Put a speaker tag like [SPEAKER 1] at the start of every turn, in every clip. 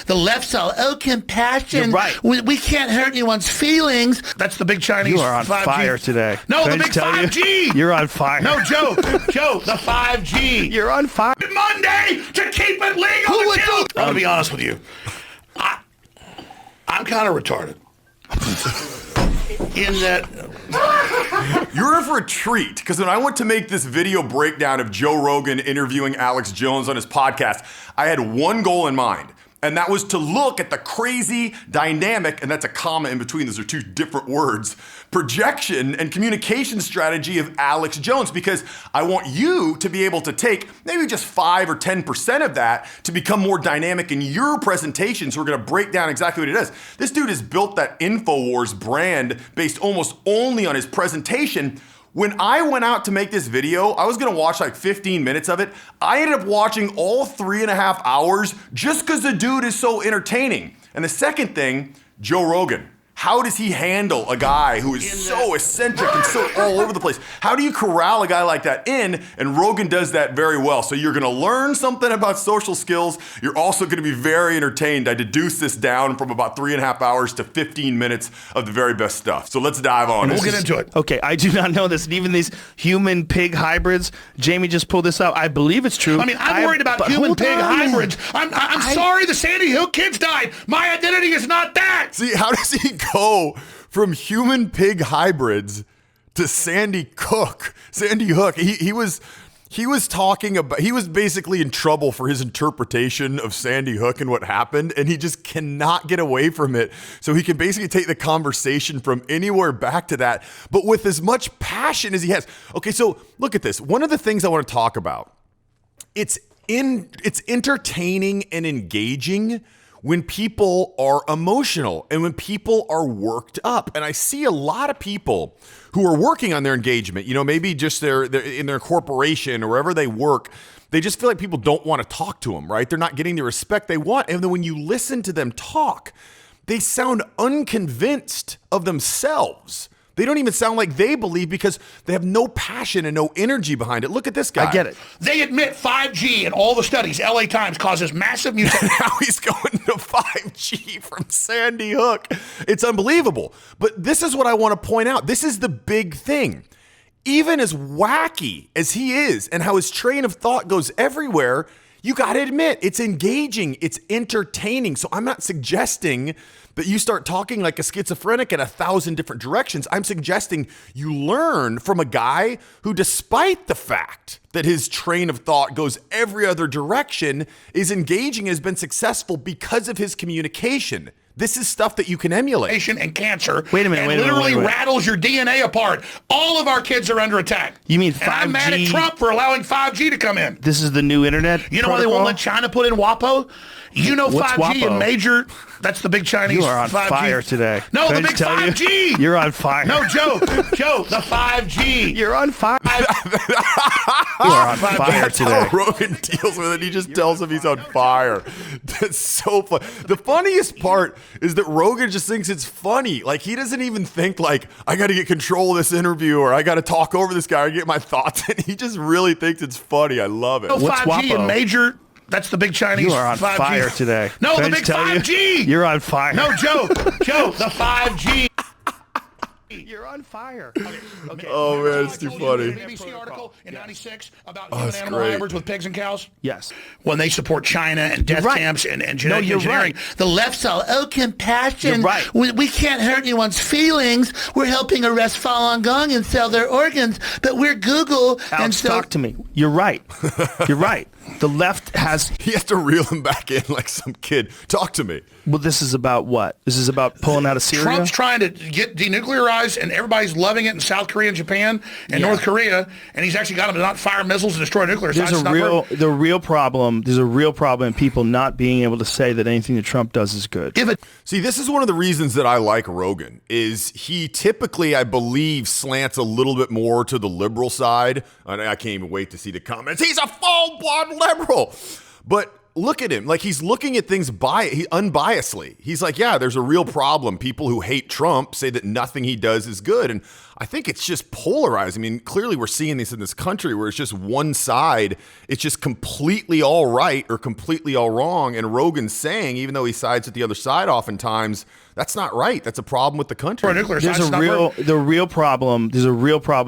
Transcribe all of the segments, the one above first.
[SPEAKER 1] The left's all, compassion.
[SPEAKER 2] You're right.
[SPEAKER 1] We can't hurt anyone's feelings. That's the big Chinese 5G.
[SPEAKER 2] You are on fire today.
[SPEAKER 1] No,
[SPEAKER 2] Can
[SPEAKER 1] the
[SPEAKER 2] I
[SPEAKER 1] big
[SPEAKER 2] tell
[SPEAKER 1] 5G.
[SPEAKER 2] You're on fire.
[SPEAKER 1] No, Joe, the 5G.
[SPEAKER 2] You're on fire.
[SPEAKER 1] Monday to keep it legal.
[SPEAKER 3] Who would do?
[SPEAKER 1] I'm going to be honest with you. I'm kind of retarded. In that...
[SPEAKER 3] You're in for a treat, because when I went to make this video breakdown of Joe Rogan interviewing Alex Jones on his podcast, I had one goal in mind. And that was to look at the crazy dynamic, and that's a comma in between, those are two different words, projection and communication strategy of Alex Jones, because I want you to be able to take maybe just 5 or 10% of that to become more dynamic in your presentation. So we're gonna break down exactly what it is. This dude has built that InfoWars brand based almost only on his presentation. When I went out to make this video, I was gonna watch like 15 minutes of it. I ended up watching all 3.5 hours just because the dude is so entertaining. And the second thing, Joe Rogan. How does he handle a guy who is so eccentric and so all over the place? How do you corral a guy like that in? And Rogan does that very well. So you're gonna learn something about social skills. You're also gonna be very entertained. I deduced this down from about 3.5 hours to 15 minutes of the very best stuff. So let's dive on.
[SPEAKER 1] We'll get into it.
[SPEAKER 2] Okay, I do not know this. And even these human-pig hybrids, Jamie just pulled this out. I believe it's true.
[SPEAKER 1] I mean, I'm worried about human-pig hybrids. I'm sorry the Sandy Hook kids died. My identity is not that.
[SPEAKER 3] See, how does he go from human pig hybrids to Sandy Hook? He was talking about, he was basically in trouble for his interpretation of Sandy Hook and what happened, and he just cannot get away from it. So he can basically take the conversation from anywhere back to that, but with as much passion as he has. Okay, so look at this. One of the things I want to talk about, it's entertaining and engaging when people are emotional and when people are worked up. And I see a lot of people who are working on their engagement, maybe just they're in their corporation or wherever they work, they just feel like people don't want to talk to them, right? They're not getting the respect they want. And then when you listen to them talk, they sound unconvinced of themselves. They don't even sound like they believe because they have no passion and no energy behind it. Look at this guy.
[SPEAKER 2] I get it.
[SPEAKER 1] They admit 5G in all the studies, LA Times, causes massive mutation.
[SPEAKER 3] Now he's going to 5G from Sandy Hook. It's unbelievable. But this is what I want to point out. This is the big thing. Even as wacky as he is and how his train of thought goes everywhere, you got to admit, it's engaging, it's entertaining. So I'm not suggesting that you start talking like a schizophrenic in 1,000 different directions. I'm suggesting you learn from a guy who, despite the fact that his train of thought goes every other direction, is engaging, has been successful because of his communication. This is stuff that you can emulate.
[SPEAKER 1] And cancer.
[SPEAKER 2] Wait a minute.
[SPEAKER 1] Literally rattles your DNA apart. All of our kids are under attack.
[SPEAKER 2] You mean 5G?
[SPEAKER 1] And I'm mad at Trump for allowing 5G to come in.
[SPEAKER 2] This is the new internet.
[SPEAKER 1] You know why they won't let China put in WAPO?
[SPEAKER 2] What's
[SPEAKER 1] 5G
[SPEAKER 2] WAPO?
[SPEAKER 1] in major. That's the big Chinese 5G.
[SPEAKER 2] You are on fire today.
[SPEAKER 1] No,
[SPEAKER 2] Can
[SPEAKER 1] the
[SPEAKER 2] I
[SPEAKER 1] big
[SPEAKER 2] tell
[SPEAKER 1] 5G.
[SPEAKER 2] You're on fire.
[SPEAKER 1] No, Joe, the 5G.
[SPEAKER 2] You're on fire. You are on fire
[SPEAKER 3] That's
[SPEAKER 2] today.
[SPEAKER 3] how Rogan deals with it. He just tells him he's on fire. That's so fun. The funniest part is that Rogan just thinks it's funny. Like, he doesn't even think like, I got to get control of this interview or I got to talk over this guy or get my thoughts in. He just really thinks it's funny. I love it.
[SPEAKER 1] No,
[SPEAKER 2] What's
[SPEAKER 1] 5G
[SPEAKER 2] WAPO?
[SPEAKER 1] in major. That's the big Chinese 5G.
[SPEAKER 2] You are on fire today.
[SPEAKER 1] No,
[SPEAKER 2] Can
[SPEAKER 1] the
[SPEAKER 2] I
[SPEAKER 1] big
[SPEAKER 2] tell
[SPEAKER 1] 5G.
[SPEAKER 2] You're on fire.
[SPEAKER 1] No, Joe, the 5G.
[SPEAKER 2] You're on fire. Okay.
[SPEAKER 3] Oh, man, it's too funny.
[SPEAKER 1] The BBC article in 96 about
[SPEAKER 3] Oh,
[SPEAKER 1] human
[SPEAKER 3] it's
[SPEAKER 1] animal
[SPEAKER 3] great.
[SPEAKER 1] hybrids with pigs and cows?
[SPEAKER 2] Yes.
[SPEAKER 1] When they support China and death
[SPEAKER 2] right.
[SPEAKER 1] camps and genetic
[SPEAKER 2] you're
[SPEAKER 1] engineering.
[SPEAKER 2] right.
[SPEAKER 1] The left's all, compassion.
[SPEAKER 2] You're right.
[SPEAKER 1] We can't hurt anyone's feelings. We're helping arrest Falun Gong and sell their organs, but we're Google.
[SPEAKER 2] Alex,
[SPEAKER 1] and so
[SPEAKER 2] talk to me. You're right. You're right. The left has...
[SPEAKER 3] He has to reel him back in like some kid. Talk to me.
[SPEAKER 2] Well, this is about what? This is about pulling out of Syria?
[SPEAKER 1] Trump's trying to get denuclearized, and everybody's loving it in South Korea and Japan and North Korea, and he's actually got them to not fire missiles and destroy nuclear sites.
[SPEAKER 2] There's a real problem in people not being able to say that anything that Trump does is good.
[SPEAKER 3] See, this is one of the reasons that I like Rogan, is he typically, I believe, slants a little bit more to the liberal side. And I can't even wait to see the comments. He's a full-blood liberal. But look at him. Like, he's looking at things unbiasedly. He's like, yeah, there's a real problem. People who hate Trump say that nothing he does is good. And I think it's just polarized. I mean, clearly we're seeing this in this country where it's just one side. It's just completely all right or completely all wrong. And Rogan's saying, even though he sides with the other side oftentimes, that's not right. That's a problem with the country.
[SPEAKER 2] There's a real problem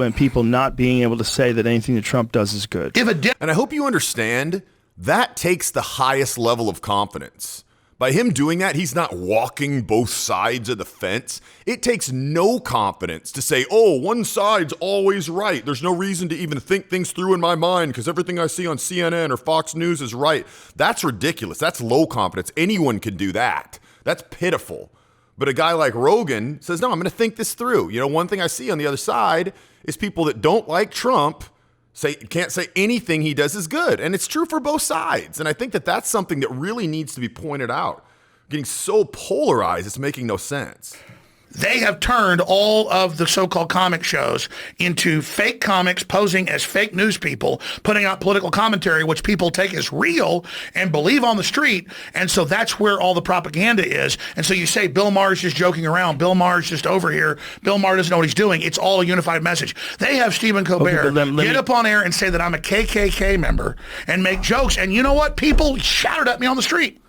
[SPEAKER 2] in people not being able to say that anything that Trump does is good.
[SPEAKER 3] And I hope you understand that takes the highest level of confidence. By him doing that, he's not walking both sides of the fence. It takes no confidence to say, oh, one side's always right. There's no reason to even think things through in my mind because everything I see on CNN or Fox News is right. That's ridiculous. That's low confidence. Anyone can do that. That's pitiful. But a guy like Rogan says, no, I'm going to think this through. You know, one thing I see on the other side is people that don't like Trump can't say anything he does is good. And it's true for both sides. And I think that that's something that really needs to be pointed out. Getting so polarized, it's making no sense.
[SPEAKER 1] They have turned all of the so-called comic shows into fake comics posing as fake news people, putting out political commentary, which people take as real and believe on the street. And so that's where all the propaganda is. And so you say Bill Maher's just joking around. Bill Maher's just over here. Bill Maher doesn't know what he's doing. It's all a unified message. They have Stephen Colbert get up on air and say that I'm a KKK member and make jokes. And you know what? People shouted at me on the street.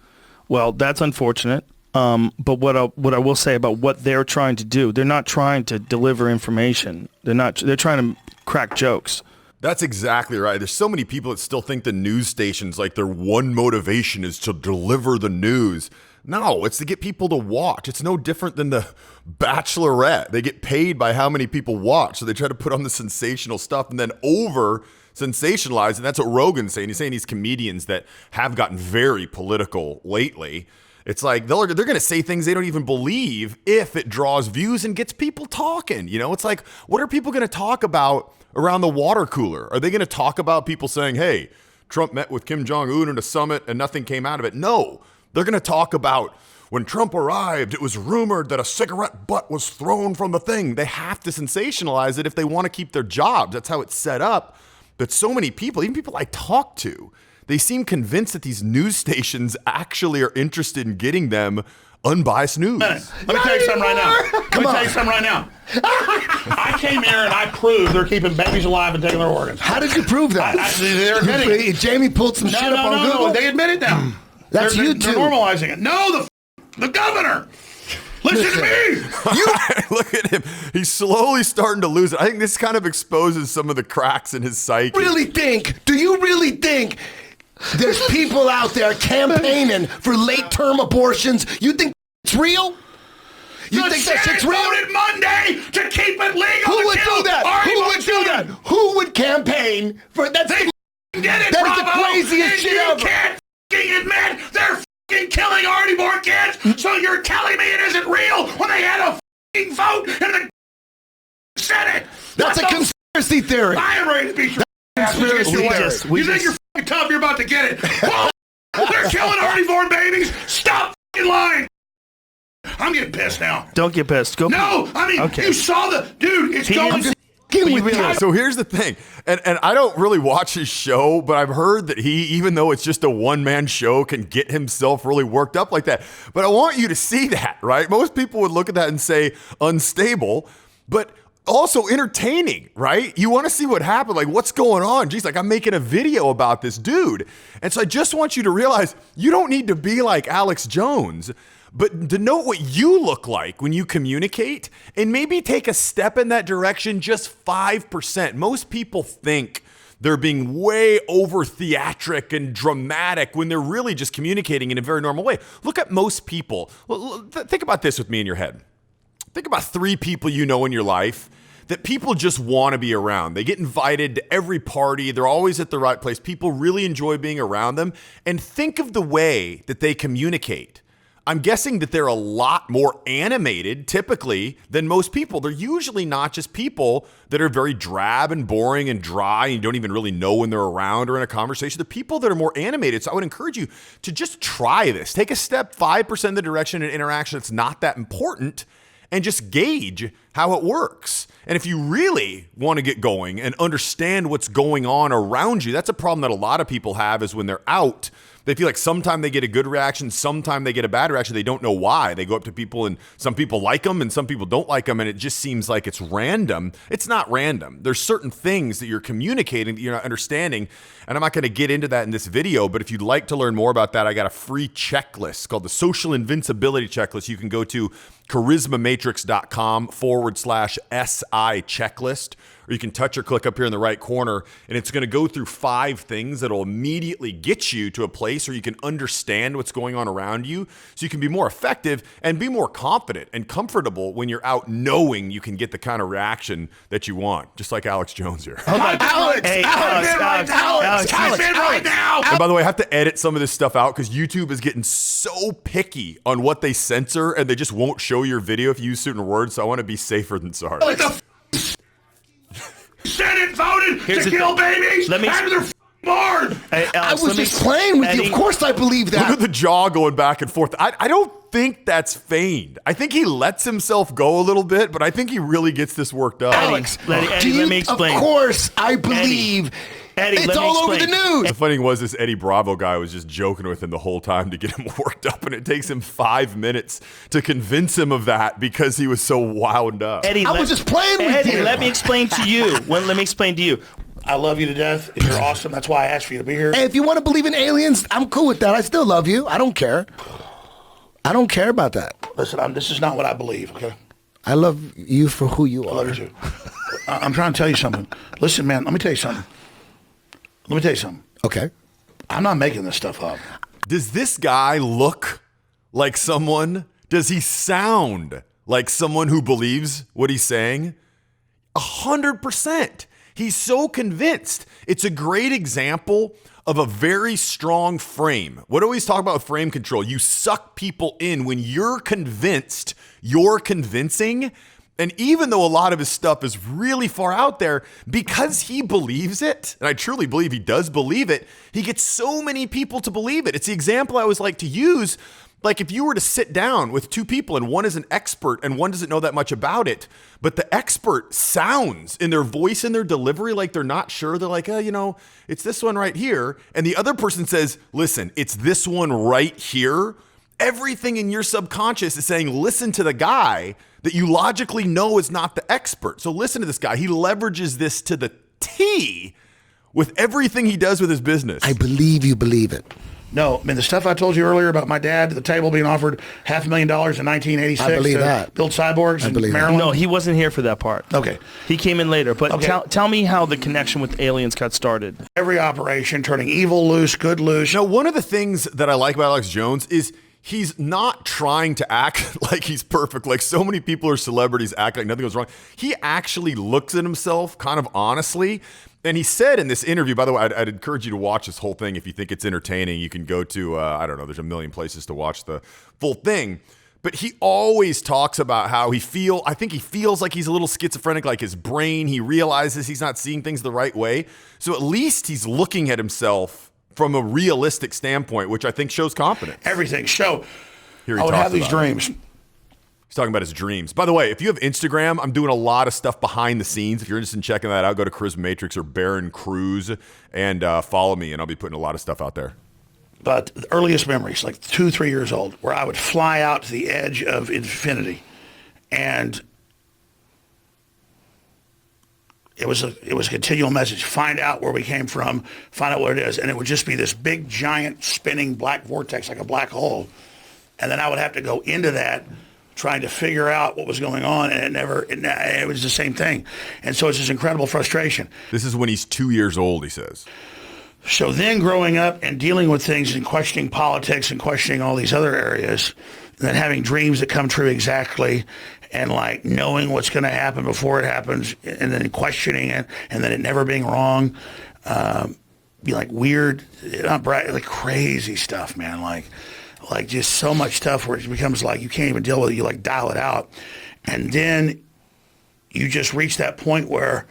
[SPEAKER 2] Well, that's unfortunate. But what I will say about what they're trying to do, they're not trying to deliver information. They're trying to crack jokes.
[SPEAKER 3] That's exactly right. There's so many people that still think the news stations, like their one motivation is to deliver the news. No, it's to get people to watch. It's no different than the Bachelorette. They get paid by how many people watch. So they try to put on the sensational stuff and then over sensationalize. And that's what Rogan's saying. He's saying these comedians that have gotten very political lately, it's like they're going to say things they don't even believe if it draws views and gets people talking. You know, it's like, what are people going to talk about around the water cooler? Are they going to talk about people saying, hey, Trump met with Kim Jong-un at a summit and nothing came out of it? No, they're going to talk about when Trump arrived, it was rumored that a cigarette butt was thrown from the thing. They have to sensationalize it if they want to keep their jobs. That's how it's set up. But so many people, even people I talk to, they seem convinced that these news stations actually are interested in getting them unbiased news.
[SPEAKER 1] Let me tell you something right now. I came here and I proved they're keeping babies alive and taking their organs.
[SPEAKER 4] How did you prove that?
[SPEAKER 1] They're admitting it.
[SPEAKER 4] Jamie pulled some shit up on Google?
[SPEAKER 1] No, they admit it now.
[SPEAKER 4] That's you too.
[SPEAKER 1] They're normalizing it. No, the governor. Listen to me.
[SPEAKER 3] Look at him. He's slowly starting to lose it. I think this kind of exposes some of the cracks in his psyche.
[SPEAKER 4] Do you really think there's people out there campaigning for late-term abortions? You think it's real? You think that shit's real?
[SPEAKER 1] Voted Monday to keep it legal.
[SPEAKER 4] Who would do that? Who would campaign for that?
[SPEAKER 1] They did it,
[SPEAKER 4] that is the craziest shit ever.
[SPEAKER 1] You can't admit they're killing already born kids, so you're telling me it isn't real when they had a vote in the Senate?
[SPEAKER 4] That's a conspiracy theory.
[SPEAKER 1] I am ready to beat your conspiracy theory. You think you're tough, you're about to get it. Well, they're killing already born babies. Stop lying. I'm getting pissed now.
[SPEAKER 2] Don't get pissed. Go.
[SPEAKER 1] No, I mean, you saw the dude. It's going.
[SPEAKER 3] So here's the thing, and I don't really watch his show, but I've heard that he, even though it's just a one-man show, can get himself really worked up like that. But I want you to see that, right? Most people would look at that and say unstable, but also entertaining, right? You want to see what happened, like what's going on. Geez, like I'm making a video about this dude. And so I just want you to realize you don't need to be like Alex Jones, but to know what you look like when you communicate and maybe take a step in that direction, just 5%. Most people think they're being way over theatric and dramatic when they're really just communicating in a very normal way. Look at most people. Think about this with me in your head. Think about 3 people you know in your life that people just want to be around. They get invited to every party. They're always at the right place. People really enjoy being around them. And think of the way that they communicate. I'm guessing that they're a lot more animated typically than most people. They're usually not just people that are very drab and boring and dry and you don't even really know when they're around or in a conversation. They're people that are more animated. So I would encourage you to just try this. Take a step 5% in the direction of interaction that's not that important and just gauge how it works. And if you really want to get going and understand what's going on around you, that's a problem that a lot of people have is when they're out, They feel like sometime they get a good reaction, sometime they get a bad reaction. They don't know why. They go up to people and some people like them and some people don't like them, and it just seems like it's random. It's not random. There's certain things that you're communicating that you're not understanding, and I'm not going to get into that in this video, but if you'd like to learn more about that, I got a free checklist called the Social Invincibility Checklist. You can go to charismamatrix.com/SI checklist, or you can touch or click up here in the right corner, and it's going to go through 5 things that'll immediately get you to a place where you can understand what's going on around you, so you can be more effective and be more confident and comfortable when you're out, knowing you can get the kind of reaction that you want, just like Alex Jones here.
[SPEAKER 1] Alex, right now.
[SPEAKER 3] And by the way, I have to edit some of this stuff out because YouTube is getting so picky on what they censor, and they just won't show your video if you use certain words, so I want to be safer than sorry.
[SPEAKER 1] Like the Senate voted to kill babies out of their barn.
[SPEAKER 2] Hey, Alex,
[SPEAKER 4] I was just playing with you. Of course I believe that.
[SPEAKER 3] Look at the jaw going back and forth. I don't think that's feigned. I think he lets himself go a little bit, but I think he really gets this worked up.
[SPEAKER 2] Alex, let me explain.
[SPEAKER 4] Of course I believe.
[SPEAKER 2] Eddie,
[SPEAKER 4] it's all over the news.
[SPEAKER 3] The funny thing was, this Eddie Bravo guy was just joking with him the whole time to get him worked up, and it takes him 5 minutes to convince him of that because he was so wound up.
[SPEAKER 2] Eddie,
[SPEAKER 4] I was just playing with you.
[SPEAKER 2] Let me explain to you. Let me explain to you.
[SPEAKER 1] I love you to death. You're awesome. That's why I asked for you to be here.
[SPEAKER 4] Hey, if you want to believe in aliens, I'm cool with that. I still love you. I don't care. I don't care about that.
[SPEAKER 1] Listen, this is not what I believe, okay?
[SPEAKER 4] I love you for who you are.
[SPEAKER 1] I love you too. I'm trying to tell you something. Listen, man, let me tell you something.
[SPEAKER 4] Okay.
[SPEAKER 1] I'm not making this stuff up.
[SPEAKER 3] Does this guy look like someone? Does he sound like someone who believes what he's saying? 100%. He's so convinced. It's a great example of a very strong frame. What do we always talk about with frame control? You suck people in when you're convinced you're convincing. And even though a lot of his stuff is really far out there, because he believes it, and I truly believe he does believe it, he gets so many people to believe it. It's the example I always like to use. Like if you were to sit down with 2 people and one is an expert and one doesn't know that much about it, but the expert sounds in their voice and their delivery like they're not sure. They're like, it's this one right here. And the other person says, listen, it's this one right here. Everything in your subconscious is saying, listen to the guy that you logically know is not the expert. So listen to this guy. He leverages this to the T with everything he does with his business.
[SPEAKER 4] I believe you believe it.
[SPEAKER 1] No, I mean, the stuff I told you earlier about my dad at the table being offered $500,000 in 1986
[SPEAKER 4] I believe
[SPEAKER 1] to
[SPEAKER 4] that.
[SPEAKER 1] build cyborgs in Maryland.
[SPEAKER 2] No, he wasn't here for that part.
[SPEAKER 1] Okay.
[SPEAKER 2] He came in later. But
[SPEAKER 1] Okay.
[SPEAKER 2] tell me how the connection with aliens got started.
[SPEAKER 1] Every operation, turning evil loose, good loose.
[SPEAKER 3] Now, one of the things that I like about Alex Jones is he's not trying to act like he's perfect. Like so many people or celebrities act like nothing goes wrong. He actually looks at himself kind of honestly. And he said in this interview, by the way, I'd encourage you to watch this whole thing. If you think it's entertaining, you can go to, I don't know, there's a million places to watch the full thing. But he always talks about how I think he feels like he's a little schizophrenic, like his brain, he realizes he's not seeing things the right way. So at least he's looking at himself from a realistic standpoint, which I think shows confidence.
[SPEAKER 1] Everything. So
[SPEAKER 3] Here he
[SPEAKER 1] I would
[SPEAKER 3] talks
[SPEAKER 1] have these
[SPEAKER 3] about it.
[SPEAKER 1] dreams.
[SPEAKER 3] He's talking about his dreams. By the way, if you have Instagram, I'm doing a lot of stuff behind the scenes. If you're interested in checking that out, go to Charisma Matrix or Barron Cruz and follow me, and I'll be putting a lot of stuff out there.
[SPEAKER 1] But the earliest memories, like 2-3 years old, where I would fly out to the edge of infinity, and it was a continual message. Find out where we came from, find out what it is, and it would just be this big, giant, spinning black vortex, like a black hole, and then I would have to go into that, trying to figure out what was going on, and it was the same thing, and so it's this incredible frustration.
[SPEAKER 3] This is when he's 2 years old, he says.
[SPEAKER 1] So then growing up and dealing with things and questioning politics and questioning all these other areas, and then having dreams that come true exactly, and like knowing what's going to happen before it happens, and then questioning it, and then it never being wrong, be like weird, not bright, like crazy stuff, man, like just so much stuff where it becomes like you can't even deal with it, you like dial it out, and then you just reach that point where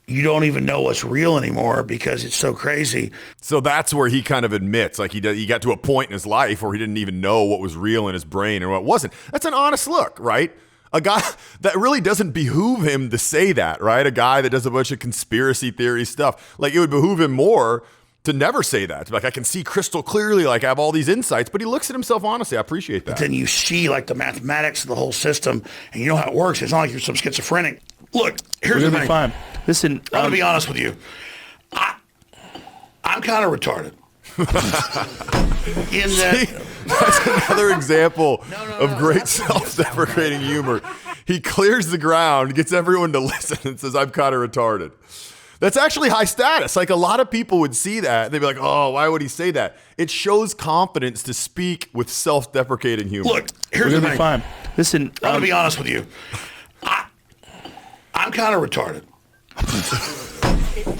[SPEAKER 1] you don't even know what's real anymore because it's so crazy.
[SPEAKER 3] So that's where he kind of admits, like he got to a point in his life where he didn't even know what was real in his brain and what wasn't. That's an honest look, right? A guy that really doesn't behoove him to say that, right? A guy that does a bunch of conspiracy theory stuff. Like it would behoove him more to never say that. Like, I can see crystal clearly, like I have all these insights, but he looks at himself honestly. I appreciate that.
[SPEAKER 1] But then you see like the mathematics of the whole system, and you know how it works. It's not like you're some schizophrenic. Look, here's the thing.
[SPEAKER 2] Fine. Listen,
[SPEAKER 1] I'm gonna be honest with you. I'm kind of retarded. In that,
[SPEAKER 3] that's another example of great self-deprecating humor. He clears the ground, gets everyone to listen, and says, "I'm kind of retarded." That's actually high status. Like, a lot of people would see that. They'd be like, "Oh, why would he say that?" It shows confidence to speak with self-deprecating humor.
[SPEAKER 1] look, here's the thing.
[SPEAKER 2] fine. Listen,
[SPEAKER 1] I'm gonna be honest with you. I'm kind of retarded.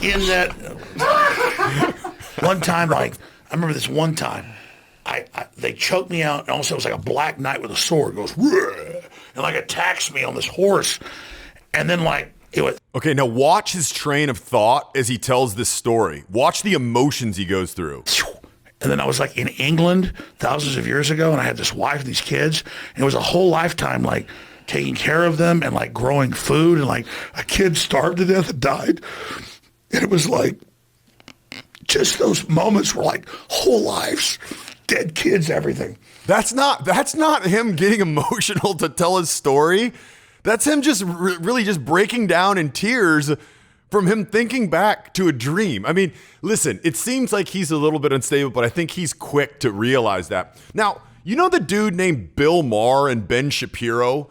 [SPEAKER 1] In that, one time, like I remember this one time, they choked me out, and also it was like a black knight with a sword goes and like attacks me on this horse, and then like it was.
[SPEAKER 3] Okay, now watch his train of thought as he tells this story. Watch the emotions he goes through.
[SPEAKER 1] And then I was like in England thousands of years ago, and I had this wife and these kids, and it was a whole lifetime like taking care of them and like growing food, and like a kid starved to death and died. And it was like just those moments were like whole lives, dead kids, everything.
[SPEAKER 3] That's not him getting emotional to tell his story. That's him just really just breaking down in tears from him thinking back to a dream. I mean, listen, it seems like he's a little bit unstable, but I think he's quick to realize that. Now, you know the dude named Bill Maher and Ben Shapiro?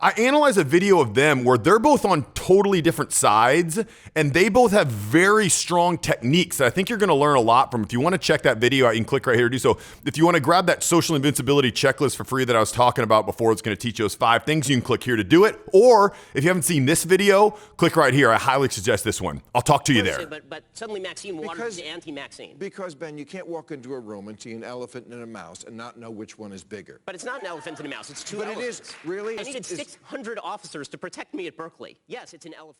[SPEAKER 3] I analyzed a video of them where they're both on totally different sides, and they both have very strong techniques that I think you're going to learn a lot from. If you want to check that video out, you can click right here to do so. If you want to grab that social invincibility checklist for free that I was talking about before, it's going to teach you those 5 things. You can click here to do it. Or if you haven't seen this video, click right here. I highly suggest this one. I'll talk to you there.
[SPEAKER 5] But suddenly Maxine wanted to anti-Maxine.
[SPEAKER 6] Because, Ben, you can't walk into a room and see an elephant and a mouse and not know which one is bigger.
[SPEAKER 5] But it's not an elephant and a mouse. It's 2
[SPEAKER 6] But
[SPEAKER 5] elephants.
[SPEAKER 6] it is, really?
[SPEAKER 5] I needed 600 officers to protect me at Berkeley. Yes, it's an elephant.